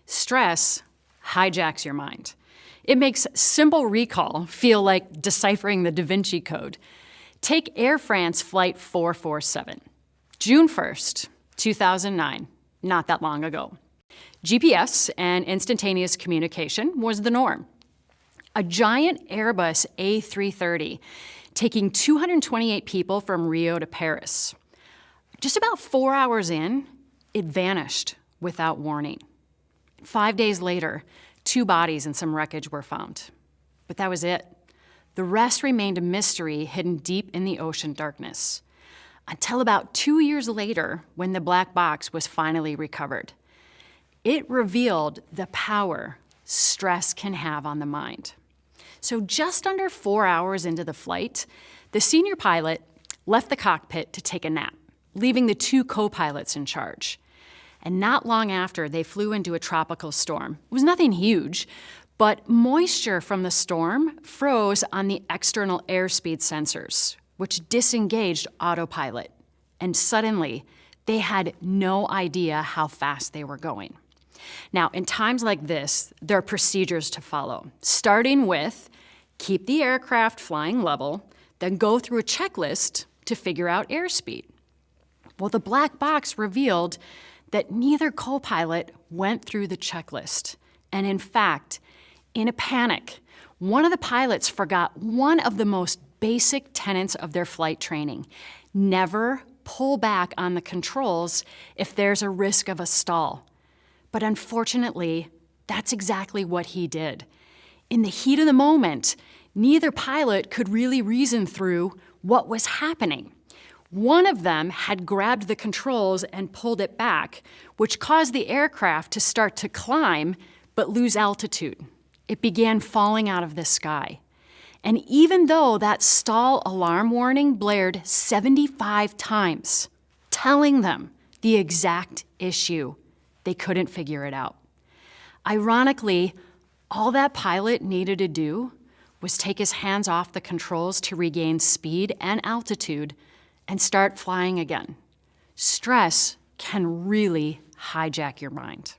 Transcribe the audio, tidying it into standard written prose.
Stress hijacks your mind. It makes simple recall feel like deciphering the Da Vinci Code. Take Air France Flight 447, June 1st, 2009, not that long ago. GPS and instantaneous communication was the norm. A giant Airbus A330 taking 228 people from Rio to Paris. Just about 4 hours in, it vanished without warning. 5 days later, 2 bodies and some wreckage were found. But that was it. The rest remained a mystery hidden deep in the ocean darkness. Until about 2 years later, when the black box was finally recovered. It revealed the power stress can have on the mind. So just under 4 hours into the flight, the senior pilot left the cockpit to take a nap, leaving the 2 co-pilots in charge. And not long after, they flew into a tropical storm. It was nothing huge, but moisture from the storm froze on the external airspeed sensors, which disengaged autopilot. And suddenly, they had no idea how fast they were going. Now, in times like this, there are procedures to follow, starting with keep the aircraft flying level, then go through a checklist to figure out airspeed. Well, the black box revealed that neither co-pilot went through the checklist. And in fact, in a panic, one of the pilots forgot one of the most basic tenets of their flight training: never pull back on the controls if there's a risk of a stall. But unfortunately, that's exactly what he did. In the heat of the moment, neither pilot could really reason through what was happening. One of them had grabbed the controls and pulled it back, which caused the aircraft to start to climb but lose altitude. It began falling out of the sky. And even though that stall alarm warning blared 75 times, telling them the exact issue, they couldn't figure it out. Ironically, all that pilot needed to do was take his hands off the controls to regain speed and altitude and start flying again. Stress can really hijack your mind.